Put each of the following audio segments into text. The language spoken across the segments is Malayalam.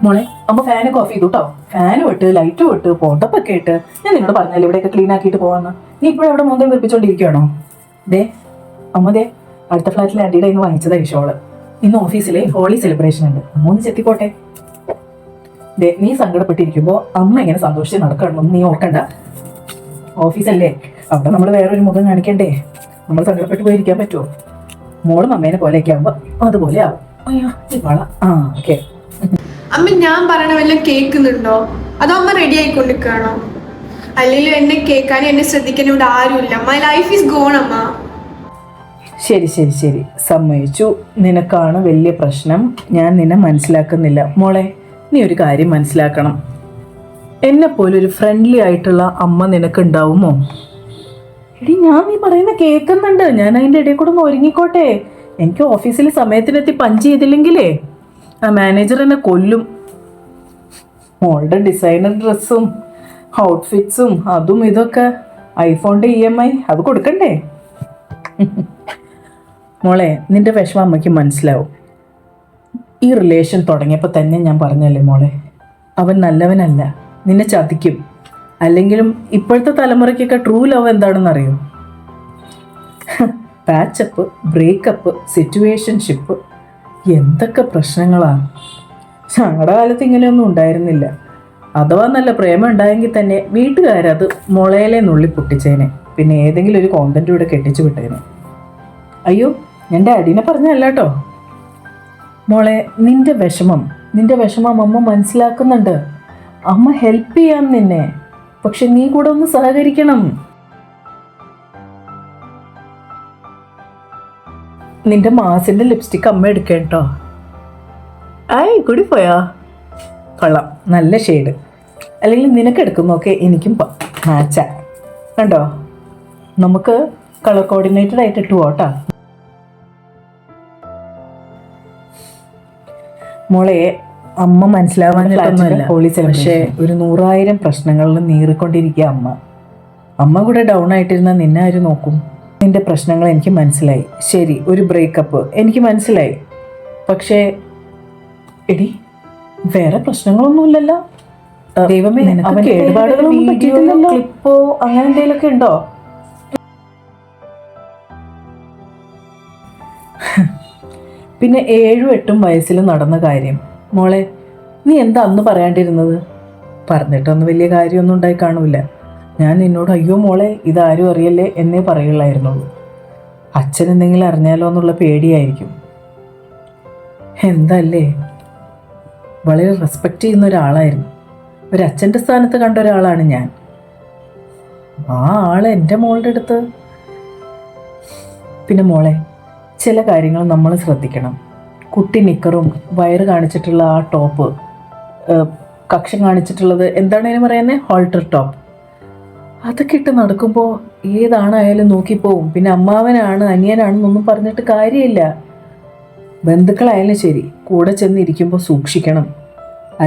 മോളെ അമ്മ ഫാനൊക്കെ ഓഫ് ചെയ്തു കേട്ടോ. ഫാനും ഇട്ട് ലൈറ്റും ഇട്ട് പൊതപ്പൊക്കെ ഇട്ട് ഞാൻ നിങ്ങളോട് പറഞ്ഞാൽ ഇവിടെയൊക്കെ ക്ലീൻ ആക്കിയിട്ട് പോവാന്ന്. നീ ഇപ്പോഴും അവിടെ മോന്തം വെപ്പിച്ചോണ്ടിരിക്കുകയാണോ? ദേ അമ്മ ദേ അടുത്ത ഫ്ലാറ്റിലെ അടിയുടെ ഇന്ന് വാങ്ങിച്ചതാ ഈ ഷോള്. ഇന്ന് ഓഫീസിലെ ഹോളി സെലിബ്രേഷൻ ഉണ്ട്, അമ്മ ഒന്ന് ചെത്തിക്കോട്ടെ. ദേ നീ സങ്കടപ്പെട്ടിരിക്കുമ്പോ അമ്മ ഇങ്ങനെ സന്തോഷിച്ച് നടക്കണമെന്ന് നീ ഓർക്കണ്ട. ഓഫീസല്ലേ, അവിടെ നമ്മൾ വേറൊരു മുഖം കാണിക്കണ്ടേ? നമ്മൾ സങ്കടപ്പെട്ട് പോയിരിക്കാൻ പറ്റുമോ? മോളും അമ്മേനെ പോലെയൊക്കെ ആകുമ്പോ അതുപോലെ ആവും. അയ്യോ ഈ വള ഓക്കെ. അമ്മ ഞാൻ പറയണ വല്ലതും കേൾക്കുന്നുണ്ടോ? അതോ അമ്മ റെഡി ആയിക്കൊണ്ടിരിക്കുകയാണോ? അല്ലെങ്കിൽ എന്നെ കേൾക്കാനും എന്നെ ശ്രദ്ധിക്കാനും ഇവിടെ ആരുമില്ല. മൈ ലൈഫ് ഈസ് ഗോൺ അമ്മ. ശരി ശരി ശരി, സമ്മതിച്ചു. നിനക്കാണ് വലിയ പ്രശ്നം, ഞാൻ നിന്നെ മനസ്സിലാക്കുന്നില്ല. മോളെ നീ ഒരു കാര്യം മനസ്സിലാക്കണം, എന്നെപ്പോലൊരു ഫ്രണ്ട്ലി ആയിട്ടുള്ള അമ്മ നിനക്ക് ഉണ്ടാവുമോ? എടി ഞാൻ നീ പറയുന്ന കേൾക്കുന്നുണ്ട്, ഞാൻ അതിൻ്റെ ഇടയിൽ കൂടെ ഒന്ന് ഒരുങ്ങിക്കോട്ടെ. എനിക്ക് ഓഫീസിൽ സമയത്തിനെത്തി പഞ്ച് ചെയ്തില്ലെങ്കിലേ ആ മാനേജർ എന്നെ കൊല്ലും. മോളുടെ ഡിസൈനർ ഡ്രസ്സും ഔട്ട്ഫിറ്റ്സും അതും ഇതൊക്കെ, ഐഫോണിൻ്റെ EMI അത് കൊടുക്കണ്ടേ? മോളെ നിന്റെ വിഷമം അമ്മയ്ക്ക് മനസ്സിലാവും. ഈ റിലേഷൻ തുടങ്ങിയപ്പോൾ തന്നെ ഞാൻ പറഞ്ഞല്ലേ മോളെ, അവൻ നല്ലവനല്ല, നിന്നെ ചതിക്കും. അല്ലെങ്കിലും ഇപ്പോഴത്തെ തലമുറയ്ക്കൊക്കെ ട്രൂ ലവ് എന്താണെന്ന് അറിയോ? പാച്ചപ്പ്, ബ്രേക്കപ്പ്, സിറ്റുവേഷൻഷിപ്പ്, എന്തൊക്കെ പ്രശ്നങ്ങളാണ്. ഞങ്ങളുടെ കാലത്ത് ഇങ്ങനെയൊന്നും ഉണ്ടായിരുന്നില്ല. അഥവാ നല്ല പ്രേമം ഉണ്ടായെങ്കിൽ തന്നെ വീട്ടുകാരത് മുളയിലെ നുള്ളി പൊട്ടിച്ചേനെ, പിന്നെ ഏതെങ്കിലും ഒരു കോണ്ടന്റ് കൂടെ കെട്ടിച്ചു വിട്ടേനെ. അയ്യോ ഞാൻ ഡാഡീനെ പറഞ്ഞല്ല കേട്ടോ. മോളെ നിന്റെ വിഷമം അമ്മ മനസ്സിലാക്കുന്നുണ്ട്. അമ്മ ഹെൽപ്പ് ചെയ്യാം നിന്നെ, പക്ഷെ നീ കൂടെ ഒന്ന് സഹകരിക്കണം. നിന്റെ മാസിന്റെ ലിപ്സ്റ്റിക് അമ്മ എടുക്കേട്ടോ. കൂടി പോയാ കൊള്ളാം, നല്ല ഷെയ്ഡ്. അല്ലെങ്കിൽ നിനക്ക് എടുക്കുന്നൊക്കെ എനിക്കും മാച്ചാ. കണ്ടോ, നമുക്ക് കളർ കോർഡിനേറ്റഡ് ആയിട്ട് ഇട്ടു പോട്ടാ. മോളെ അമ്മ മനസ്സിലാവാനില്ല, പക്ഷേ ഒരു 100,000 പ്രശ്നങ്ങളിൽ നീറിക്കൊണ്ടിരിക്കുക അമ്മ കൂടെ ഡൗൺ ആയിട്ടിരുന്ന നിന്നെ ആര് നോക്കും? നിന്റെ പ്രശ്നങ്ങൾ എനിക്ക് മനസ്സിലായി. ശരി, ഒരു ബ്രേക്കപ്പ് എനിക്ക് മനസ്സിലായി. പക്ഷേ എടി വേറെ പ്രശ്നങ്ങളൊന്നുമില്ലല്ലോ. ദൈവമേ, അവൻ കേടുപാടുകളൊന്നും പറ്റിയിട്ടില്ലല്ലോ. ക്ലിപ്പോ അങ്ങനെ എന്തെങ്കിലുമൊക്കെ ഉണ്ടോ? പിന്നെ 7-8 വയസ്സിൽ നടന്ന കാര്യം മോളെ നീ എന്താ അന്ന് പറയാണ്ടിരുന്നത്? പറഞ്ഞിട്ടൊന്നും വലിയ കാര്യമൊന്നും ഉണ്ടായി കാണൂല. ഞാൻ നിന്നോട് അയ്യോ മോളെ ഇതാരും അറിയല്ലേ എന്നേ പറയുള്ളായിരുന്നുള്ളൂ. അച്ഛൻ എന്തെങ്കിലും അറിഞ്ഞാലോ എന്നുള്ള പേടിയായിരിക്കും. എന്തല്ലേ, വളരെ റെസ്പെക്റ്റ് ചെയ്യുന്ന ഒരാളായിരുന്നു. ഒരച്ഛൻ്റെ സ്ഥാനത്ത് കണ്ട ഒരാളാണ് ഞാൻ. ആ ആള് എൻ്റെ മോളുടെ അടുത്ത്. പിന്നെ മോളെ ചില കാര്യങ്ങൾ നമ്മൾ ശ്രദ്ധിക്കണം. കുട്ടി നിക്കറും വയറ് കാണിച്ചിട്ടുള്ള ആ ടോപ്പ്, കക്ഷം കാണിച്ചിട്ടുള്ളത് എന്താണ് അതിന് പറയുന്നത്, ഹോൾട്ടർ ടോപ്പ്, അതൊക്കെ ഇട്ട് നടക്കുമ്പോൾ ഏതാണായാലും നോക്കിപ്പോവും. പിന്നെ അമ്മാവനാണ് അനിയനാണെന്നൊന്നും പറഞ്ഞിട്ട് കാര്യമില്ല. ബന്ധുക്കളായാലും ശരി, കൂടെ ചെന്നിരിക്കുമ്പോൾ സൂക്ഷിക്കണം.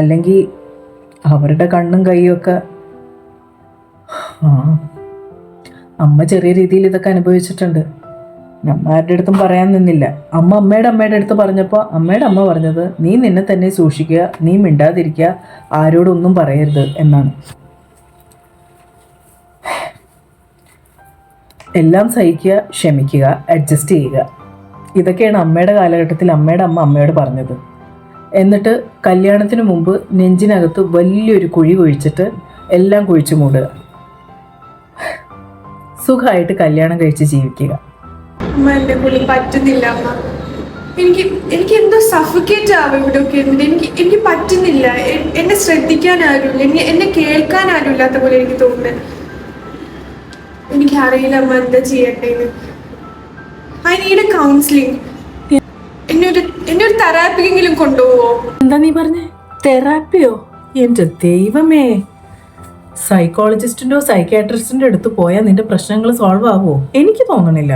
അല്ലെങ്കിൽ അവരുടെ കണ്ണും കൈയും ഒക്കെ. അമ്മ ചെറിയ രീതിയിൽ ഇതൊക്കെ അനുഭവിച്ചിട്ടുണ്ട്. അമ്മ ആരുടെ അടുത്തും പറയാൻ നിന്നില്ല. അമ്മയുടെ അടുത്ത് പറഞ്ഞപ്പോൾ അമ്മയുടെ അമ്മ പറഞ്ഞത് നീ നിന്നെ തന്നെ സൂക്ഷിക്കുക, നീ മിണ്ടാതിരിക്കുക, ആരോടൊന്നും പറയരുത് എന്നാണ്. എല്ലാം സഹിക്കുക, ക്ഷമിക്കുക, അഡ്ജസ്റ്റ് ചെയ്യുക, ഇതൊക്കെയാണ് അമ്മയുടെ കാലഘട്ടത്തിൽ അമ്മയുടെ അമ്മ അമ്മയോട് പറഞ്ഞത്. എന്നിട്ട് കല്യാണത്തിന് മുമ്പ് നെഞ്ചിനകത്ത് വലിയൊരു കുഴി കുഴിച്ചിട്ട് എല്ലാം കുഴിച്ചു മൂടുക, സുഖമായിട്ട് കല്യാണം കഴിച്ച് ജീവിക്കുക. അമ്മ എന്നെ കൊണ്ട് പറ്റുന്നില്ല അമ്മ. എനിക്ക് എന്തോ സഫിക്കേറ്റ് ആവും ഇവിടെയൊക്കെ ഇരുന്നിട്ട്. എനിക്ക് പറ്റുന്നില്ല. എന്നെ ശ്രദ്ധിക്കാൻ ആരുമില്ല, എന്നെ കേൾക്കാൻ ആരുമില്ലാത്ത പോലെ എനിക്ക് തോന്നുന്നത്. എനിക്കറിയില്ല അമ്മ എന്താ ചെയ്യണ്ടേന്ന്. I need a counselling. എന്നെ ഒരു തെറാപ്പിക്കെങ്കിലും കൊണ്ടുപോവോ? എന്താ നീ പറഞ്ഞേ, തെറാപ്പിയോ? എൻ്റെ ദൈവമേ, സൈക്കോളജിസ്റ്റിൻ്റെയോ സൈക്യാട്രിസ്റ്റിൻ്റെ അടുത്ത് പോയാൽ നിന്റെ പ്രശ്നങ്ങൾ സോൾവ് ആവുമോ? എനിക്ക് തോന്നണില്ല.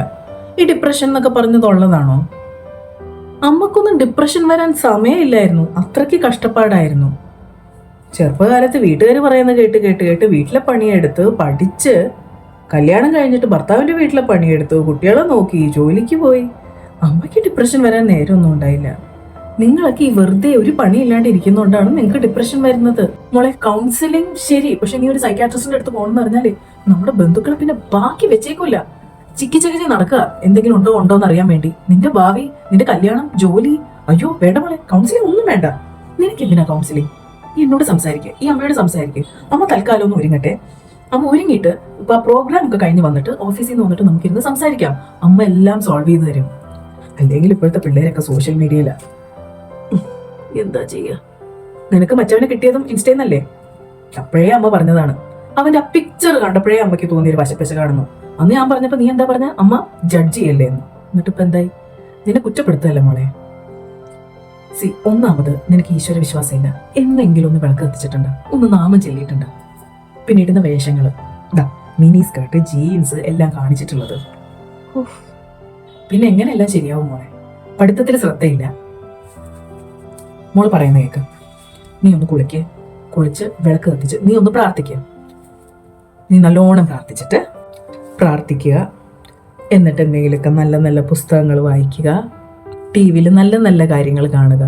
ഈ ഡിപ്രഷൻ എന്നൊക്കെ പറഞ്ഞതുള്ളതാണോ? അമ്മക്കൊന്നും ഡിപ്രഷൻ വരാൻ സമയമില്ലായിരുന്നു, അത്രയ്ക്ക് കഷ്ടപ്പാടായിരുന്നു. ചെറുപ്പകാലത്ത് വീട്ടുകാർ പറയുന്ന കേട്ട് വീട്ടിലെ പണിയെടുത്ത് പഠിച്ച് കല്യാണം കഴിഞ്ഞിട്ട് ഭർത്താവിൻ്റെ വീട്ടിലെ പണിയെടുത്തു, കുട്ടികളെ നോക്കി, ജോലിക്ക് പോയി. അമ്മയ്ക്ക് ഡിപ്രഷൻ വരാൻ നേരമൊന്നും ഉണ്ടായില്ല. നിങ്ങളൊക്കെ ഈ വെറുതെ ഒരു പണിയില്ലാണ്ട് ഇരിക്കുന്നതുകൊണ്ടാണ് നിങ്ങൾക്ക് ഡിപ്രഷൻ വരുന്നത്. മോളെ കൗൺസിലിംഗ് ശരി, പക്ഷെ നീ ഒരു സൈക്കാട്രിസ്റ്റിന്റെ അടുത്ത് പോകണമെന്ന് പറഞ്ഞാല് നമ്മുടെ ബന്ധുക്കളെ പിന്നെ ബാക്കി വെച്ചേക്കൂല. ചിക്കി ചകിച്ച് നടക്കുക എന്തെങ്കിലും ഉണ്ടോ എന്ന് അറിയാൻ വേണ്ടി. നിന്റെ ഭാവി, നിന്റെ കല്യാണം, ജോലി. അയ്യോ വേണ്ട മോളെ, കൗൺസിലിംഗ് ഒന്നും വേണ്ട. നിനക്ക് എന്തിനാ കൗൺസിലിംഗ്? നീ എന്നോട് സംസാരിക്കുക, ഈ അമ്മയോട് സംസാരിക്കുക. അമ്മ തൽക്കാലം ഒന്ന് ഒരുങ്ങട്ടെ. അമ്മ ഒരുങ്ങിയിട്ട് ഇപ്പൊ ആ പ്രോഗ്രാം ഒക്കെ കഴിഞ്ഞ് വന്നിട്ട് ഓഫീസിൽ നിന്ന് വന്നിട്ട് നമുക്കിരുന്ന് സംസാരിക്കാം. അമ്മ എല്ലാം സോൾവ് ചെയ്ത് തരും. അല്ലെങ്കിൽ ഇപ്പോഴത്തെ പിള്ളേരൊക്കെ സോഷ്യൽ മീഡിയയിലാ. എന്താ ചെയ്യാ? നിനക്ക് മറ്റവനെ കിട്ടിയതും ഇൻസ്റ്റേന്നല്ലേ? അപ്പോഴേ അമ്മ പറഞ്ഞതാണ്. അവന്റെ ആ പിക്ചർ കണ്ടപ്പോഴേ അമ്മയ്ക്ക് തോന്നിയൊരു വശപ്പശ കാണുന്നു. അന്ന് ഞാൻ പറഞ്ഞപ്പോ നീ എന്താ പറഞ്ഞ? അമ്മ ജഡ്ജ് ചെയ്യല്ലേ എന്ന്. എന്നിട്ട് ഇപ്പൊ എന്തായി? നിന്നെ കുറ്റപ്പെടുത്തല്ലേ മോളെ? ഒന്നാമത് നിനക്ക് ഈശ്വര വിശ്വാസം ഇല്ല. എന്തെങ്കിലും ഒന്ന് വിളക്ക് കത്തിച്ചിട്ടുണ്ട്, ഒന്ന് നാമം ചൊല്ലിയിട്ടുണ്ട്. പിന്നെ ഇടുന്ന വേഷങ്ങള്, മിനി സ്കേർട്ട്, ജീൻസ് എല്ലാം കാണിച്ചിട്ടുള്ളത്. പിന്നെ എങ്ങനെയെല്ലാം ശരിയാവും മോളെ? പഠിത്തത്തിൽ ശ്രദ്ധയില്ല. മോള് പറയുന്ന കേക്ക്. നീ ഒന്ന് കുളിച്ച് വിളക്ക് കത്തിച്ച് നീ ഒന്ന് പ്രാർത്ഥിക്കുക. നീ നല്ലോണം പ്രാർത്ഥിക്കുക. എന്നിട്ട് എന്തെങ്കിലുമൊക്കെ നല്ല നല്ല പുസ്തകങ്ങൾ വായിക്കുക. ടി വിയിൽ നല്ല നല്ല കാര്യങ്ങൾ കാണുക.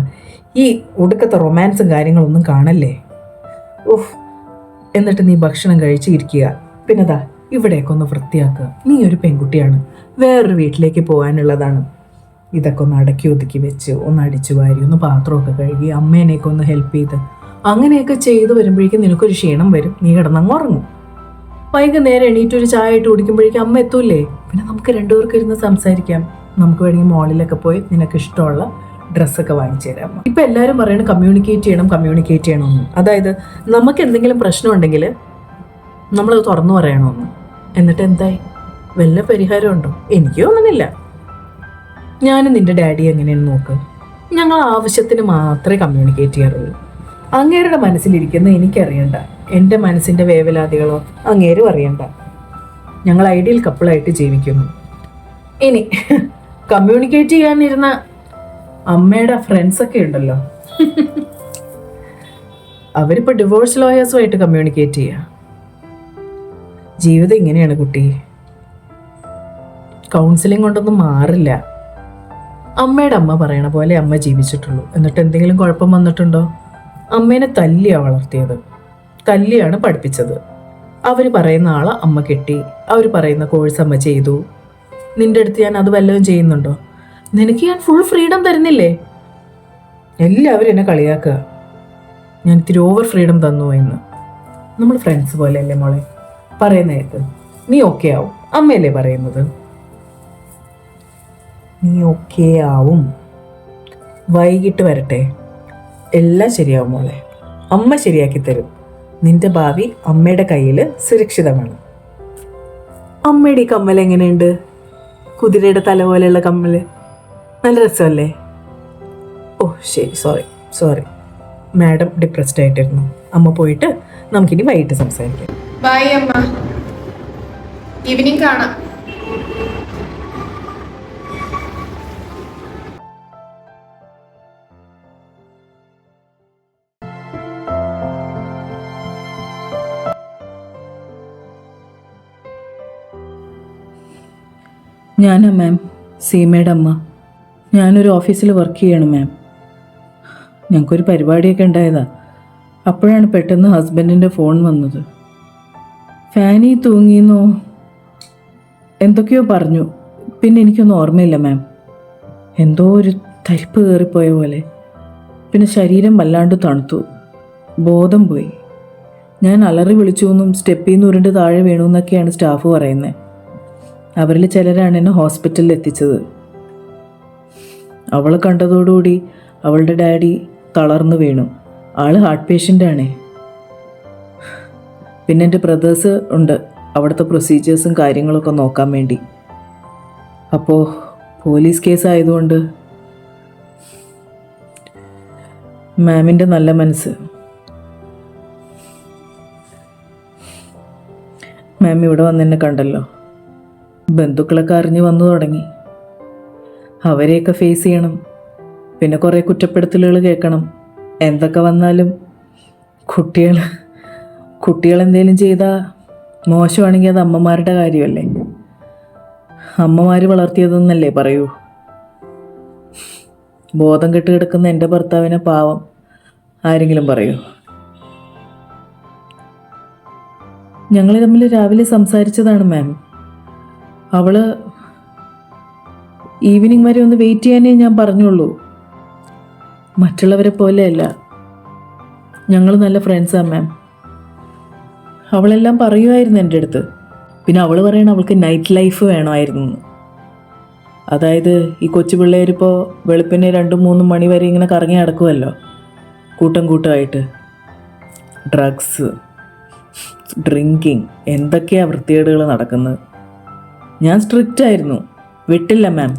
ഈ ഒടുക്കത്തെ റൊമാൻസും കാര്യങ്ങളൊന്നും കാണല്ലേ. എന്നിട്ട് നീ ഭക്ഷണം കഴിച്ച് ഇരിക്കുക. പിന്നെ ഇവിടെയൊക്കെ ഒന്ന് വൃത്തിയാക്കുക. നീ ഒരു പെൺകുട്ടിയാണ്, വേറൊരു വീട്ടിലേക്ക് പോകാനുള്ളതാണ്. ഇതൊക്കെ ഒന്ന് അടക്കി ഒതുക്കി വെച്ച് ഒന്ന് അടിച്ചു വാരി ഒന്ന് പാത്രമൊക്കെ കഴുകി അമ്മേനെയൊക്കെ ഒന്ന് ഹെൽപ്പ് ചെയ്ത് അങ്ങനെയൊക്കെ ചെയ്ത് വരുമ്പോഴേക്കും നിനക്കൊരു ക്ഷീണം വരും. നീ കിടന്നങ്ങ് ഉറങ്ങും. വൈകുന്നേരം എണീറ്റൊരു ചായ ഇട്ട് കുടിക്കുമ്പോഴേക്കും അമ്മ എത്തൂല്ലേ? പിന്നെ നമുക്ക് രണ്ടുപേർക്ക് ഇരുന്ന് സംസാരിക്കാം. നമുക്ക് വേണമെങ്കിൽ മോളിലൊക്കെ പോയി നിനക്ക് ഇഷ്ടമുള്ള ഡ്രസ്സൊക്കെ വാങ്ങിച്ചു തരാം. ഇപ്പം എല്ലാവരും പറയണം കമ്മ്യൂണിക്കേറ്റ് ചെയ്യണമെന്ന്. അതായത് നമുക്ക് എന്തെങ്കിലും പ്രശ്നം ഉണ്ടെങ്കിൽ നമ്മളത് തുറന്നു പറയണമെന്ന്. എന്നിട്ട് എന്തായി? വല്ല പരിഹാരമുണ്ടോ? എനിക്ക് തോന്നുന്നില്ല. ഞാനും നിന്റെ ഡാഡി എങ്ങനെയാണെന്ന് നോക്ക്. ഞങ്ങൾ ആവശ്യത്തിന് മാത്രമേ കമ്മ്യൂണിക്കേറ്റ് ചെയ്യാറുള്ളൂ. അങ്ങേരുടെ മനസ്സിലിരിക്കുന്ന എനിക്കറിയണ്ട. എൻ്റെ മനസ്സിൻ്റെ വേവലാതികളോ അങ്ങേരും അറിയണ്ട. ഞങ്ങൾ ഐഡിയൽ കപ്പിളായിട്ട് ജീവിക്കുന്നു. ഇനി കമ്മ്യൂണിക്കേറ്റ് ചെയ്യാനിരുന്ന അമ്മയുടെ ഫ്രണ്ട്സൊക്കെ ഉണ്ടല്ലോ, അവരിപ്പോൾ ഡിവോഴ്സ് ലോയേഴ്സുമായിട്ട് കമ്മ്യൂണിക്കേറ്റ് ചെയ്യുക. ജീവിതം ഇങ്ങനെയാണ് കുട്ടി. കൗൺസിലിംഗ് കൊണ്ടൊന്നും മാറില്ല. അമ്മയുടെ അമ്മ പറയണ പോലെ അമ്മ ജീവിച്ചിട്ടുള്ളൂ. എന്നിട്ട് എന്തെങ്കിലും കുഴപ്പം വന്നിട്ടുണ്ടോ? അമ്മേനെ തല്ലിയാണ് വളർത്തിയത്, തല്ലിയാണ് പഠിപ്പിച്ചത്. അവർ പറയുന്ന ആളെ അമ്മ കെട്ടി, അവർ പറയുന്ന കോഴ്സ് അമ്മ ചെയ്തു. നിന്റെ അടുത്ത് ഞാൻ അത് വല്ലതും ചെയ്യുന്നുണ്ടോ? നിനക്ക് ഞാൻ ഫുൾ ഫ്രീഡം തരുന്നില്ലേ? എല്ലാവരും എന്നെ കളിയാക്കുക. ഞാൻ ഇത്തിരി ഓവർ ഫ്രീഡം തന്നു എന്ന്. നമ്മൾ ഫ്രണ്ട്സ് പോലെയല്ലേ മോളെ? പറയുന്ന കേൾക്ക്. നീ ഓക്കെ ആവും. അമ്മയല്ലേ പറയുന്നത്? നീ ഓക്കെ ആവും. വൈകിട്ട് വരട്ടെ, എല്ലാം ശരിയാവും മോളെ. അമ്മ ശരിയാക്കി തരും. നിന്റെ ഭാവി അമ്മയുടെ കയ്യിൽ സുരക്ഷിതമാണ്. അമ്മയുടെ ഈ കമ്മൽ എങ്ങനെയുണ്ട്? കുതിരയുടെ തല പോലെയുള്ള കമ്മല് നല്ല രസമല്ലേ? ഓ ശരി, സോറി മാഡം ഡിപ്രസ്ഡ് ആയിട്ടിരുന്നു. അമ്മ പോയിട്ട് നമുക്കിനി വൈകിട്ട് സംസാരിക്കാം. ബൈ അമ്മ, ഈവനിങ് കാണാം. ഞാനാ മാം, സീമയുടെ അമ്മ. ഞാനൊരു ഓഫീസിൽ വർക്ക് ചെയ്യണം മാം. ഞങ്ങൾക്കൊരു പരിപാടിയൊക്കെ ഉണ്ടായതാ. അപ്പോഴാണ് പെട്ടെന്ന് ഹസ്ബൻഡിൻ്റെ ഫോൺ വന്നത്. ഫാനി തൂങ്ങിയെന്നോ എന്തൊക്കെയോ പറഞ്ഞു. പിന്നെ എനിക്കൊന്നും ഓർമ്മയില്ല മാം. എന്തോ ഒരു തരിപ്പ് കയറിപ്പോയ പോലെ. പിന്നെ ശരീരം വല്ലാണ്ട് തണുത്തു, ബോധം പോയി. ഞാൻ അലറി വിളിച്ചു എന്നും സ്റ്റെപ്പിൽ നിന്ന് ഉരുണ്ട് താഴെ വീണു എന്നൊക്കെയാണ് സ്റ്റാഫ് പറയുന്നത്. അവരിൽ ചിലരാണ് എന്നെ ഹോസ്പിറ്റലിൽ എത്തിച്ചത്. അവളെ കണ്ടതോടുകൂടി അവളുടെ ഡാഡി തളർന്നു വീണു. ആള് ഹാർട്ട് പേഷ്യൻ്റാണേ. പിന്നെ എൻ്റെ ബ്രദേഴ്സ് ഉണ്ട് അവിടുത്തെ പ്രൊസീജിയേഴ്സും കാര്യങ്ങളൊക്കെ നോക്കാൻ വേണ്ടി. അപ്പോൾ പോലീസ് കേസ് ആയതുകൊണ്ട് മാമിൻ്റെ നല്ല മനസ്സ്. മാം ഇവിടെ വന്ന് എന്നെ കണ്ടല്ലോ. ബന്ധുക്കളൊക്കെ അറിഞ്ഞു വന്നു തുടങ്ങി. അവരെയൊക്കെ ഫേസ് ചെയ്യണം. പിന്നെ കുറേ കുറ്റപ്പെടുത്തലുകൾ കേൾക്കണം. എന്തൊക്കെ വന്നാലും കുട്ടികൾ എന്തെങ്കിലും ചെയ്താൽ മോശമാണെങ്കിൽ അത് അമ്മമാരുടെ കാര്യമല്ലേ? അമ്മമാർ വളർത്തിയതെന്നല്ലേ പറയൂ. ബോധം കെട്ട് കിടക്കുന്ന എൻ്റെ ഭർത്താവിനെ പാവം ആരെങ്കിലും പറയൂ? ഞങ്ങൾ തമ്മിൽ രാവിലെ സംസാരിച്ചതാണ് മാം. അവള് ഈവനിങ് വരെ ഒന്ന് വെയിറ്റ് ചെയ്യാനേ ഞാൻ പറഞ്ഞുള്ളൂ. മറ്റുള്ളവരെ പോലെയല്ല, ഞങ്ങൾ നല്ല ഫ്രണ്ട്സാണ് മാം. അവളെല്ലാം പറയുമായിരുന്നു എൻ്റെ അടുത്ത്. പിന്നെ അവൾ പറയണ അവൾക്ക് നൈറ്റ് ലൈഫ് വേണമായിരുന്നു. അതായത് ഈ കൊച്ചു പിള്ളേരിപ്പോൾ വെളുപ്പിന് 2-3 മണി വരെ ഇങ്ങനെ കറങ്ങി നടക്കുമല്ലോ, കൂട്ടം കൂട്ടമായിട്ട്. ഡ്രഗ്സ്, ഡ്രിങ്കിങ്, എന്തൊക്കെയാ വൃത്തികേടുകൾ നടക്കുന്നത്. ഞാൻ സ്ട്രിക്റ്റ് ആയിരുന്നു, വിട്ടില്ല മാം.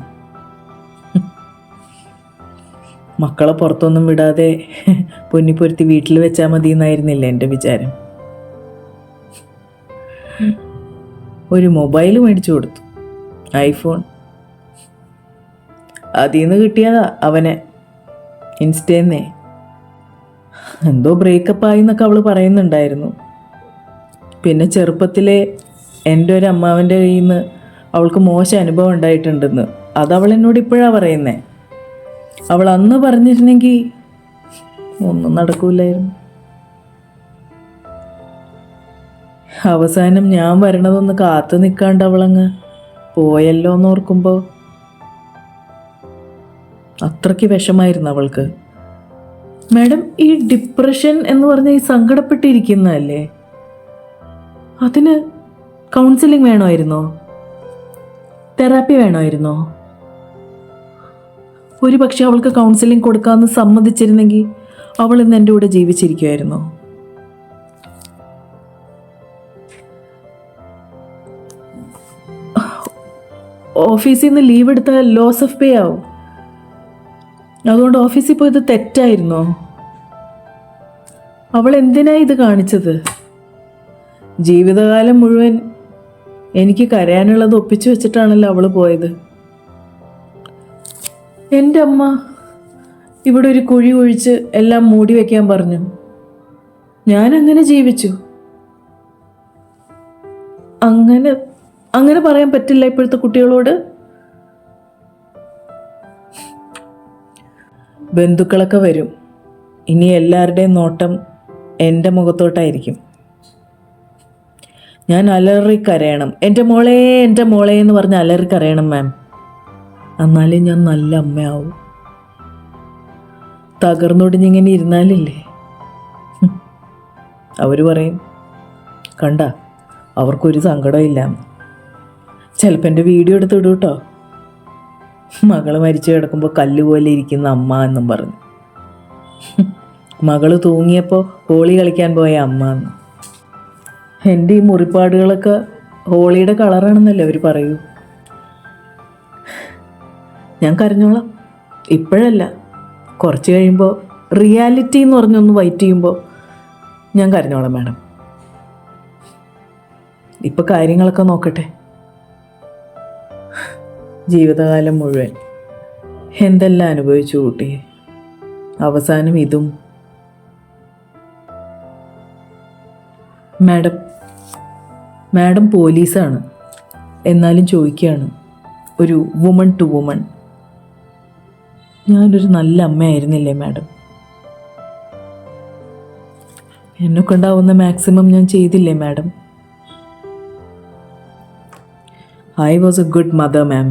മക്കളെ പുറത്തൊന്നും വിടാതെ പൊന്നിപ്പൊരുത്തി വീട്ടിൽ വെച്ചാൽ മതി എന്നായിരുന്നില്ല എൻ്റെ വിചാരം. ഒരു മൊബൈൽ മേടിച്ചു കൊടുത്തു, ഐഫോൺ. അതിൽ നിന്ന് കിട്ടിയതാ അവനെ ഇൻസ്റ്റേന്നേ. എന്തോ ബ്രേക്കപ്പ് ആയി എന്നൊക്കെ അവൾ പറയുന്നുണ്ടായിരുന്നു. പിന്നെ ചെറുപ്പത്തിലെ എൻ്റെ ഒരു അമ്മാവൻ്റെ കയ്യിൽ നിന്ന് അവൾക്ക് മോശം അനുഭവം ഉണ്ടായിട്ടുണ്ടെന്ന്. അതവൾ എന്നോട് ഇപ്പോഴാണ് പറയുന്നേ. അവൾ അന്ന് പറഞ്ഞിരുന്നെങ്കിൽ ഒന്നും നടക്കൂലായിരുന്നു. അവസാനം ഞാൻ വരണതൊന്ന് കാത്തു നിൽക്കാണ്ട് അവളങ്ങ് പോയല്ലോ എന്നോർക്കുമ്പോൾ അത്രയ്ക്ക് വിഷമായിരുന്നു അവൾക്ക്. മാഡം, ഈ ഡിപ്രഷൻ എന്ന് പറഞ്ഞാൽ ഈ സങ്കടപ്പെട്ടിരിക്കുന്നതല്ലേ, അതിന് കൗൺസിലിംഗ് വേണമായിരുന്നോ? തെറാപ്പി വേണമായിരുന്നോ? ഒരു പക്ഷെ അവൾക്ക് കൗൺസിലിംഗ് കൊടുക്കാമെന്ന് സമ്മതിച്ചിരുന്നെങ്കിൽ അവൾ ഇന്ന് എൻ്റെ കൂടെ ജീവിച്ചിരിക്കുമായിരുന്നോ? ഓഫീസിൽ നിന്ന് ലീവ് എടുത്താൽ ലോസ് ഓഫ് പേ ആവും. അതുകൊണ്ട് ഓഫീസിൽ പോയത് തെറ്റായിരുന്നോ? അവൾ എന്തിനാ ഇത് കാണിച്ചത്? ജീവിതകാലം മുഴുവൻ എനിക്ക് കരയാനുള്ളത് ഒപ്പിച്ചു വെച്ചിട്ടാണല്ലോ അവൾ പോയത്. എൻ്റെ അമ്മ ഇവിടെ ഒരു കുഴി ഒഴിച്ച് എല്ലാം മൂടി വയ്ക്കാൻ പറഞ്ഞു. ഞാൻ അങ്ങനെ ജീവിച്ചു. അങ്ങനെ പറയാൻ പറ്റില്ല ഇപ്പോഴത്തെ കുട്ടികളോട്. ബന്ധുക്കളൊക്കെ വരും. ഇനി എല്ലാവരുടെയും നോട്ടം എൻ്റെ മുഖത്തോട്ടായിരിക്കും. ഞാൻ അലറി കരയണം, എൻ്റെ മോളെ എൻ്റെ മോളെ എന്ന് പറഞ്ഞ് അലറി കരയണം മാം. എന്നാലേ ഞാൻ നല്ല അമ്മയാവും. തകർന്നൊടിഞ്ഞിങ്ങനെ ഇരുന്നാലില്ലേ, അവർ പറയും കണ്ട അവർക്കൊരു സങ്കടമില്ല. ചിലപ്പോൾ എൻ്റെ വീഡിയോ എടുത്തിടും കേട്ടോ, മകള് മരിച്ചു കിടക്കുമ്പോൾ കല്ലുപോലെ ഇരിക്കുന്ന അമ്മ എന്നും പറഞ്ഞു. മകള് തൂങ്ങിയപ്പോൾ ഹോളി കളിക്കാൻ പോയ അമ്മ എന്ന്. എൻ്റെ ഈ മുറിപ്പാടുകളൊക്കെ ഹോളിയുടെ കളറാണെന്നല്ലേ അവർ പറയൂ. ഞാൻ കരഞ്ഞോളാം, ഇപ്പോഴല്ല, കുറച്ച് കഴിയുമ്പോൾ റിയാലിറ്റി എന്ന് പറഞ്ഞൊന്ന് വൈറ്റ് ചെയ്യുമ്പോൾ ഞാൻ കരഞ്ഞോളാം മാഡം. ഇപ്പം കാര്യങ്ങളൊക്കെ നോക്കട്ടെ. ജീവിതകാലം മുഴുവൻ എന്തെല്ലാം അനുഭവിച്ചു കൂട്ടി, അവസാനം ഇതും. മാഡം പോലീസാണ്, എന്നാലും ചോദിക്കുകയാണ്, ഒരു വുമൺ ടു വുമൺ, ഞാനൊരു നല്ല അമ്മയായിരുന്നില്ലേ മാഡം? എന്നെക്കൊണ്ടാവുന്ന മാക്സിമം ഞാൻ ചെയ്തില്ലേ madam? I was a good mother, ma'am.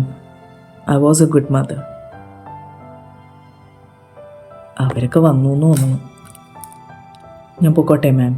I was a good mother. അവരൊക്കെ വന്നു എന്ന് തോന്നുന്നു. ഞാൻ പൊക്കോട്ടെ മാം.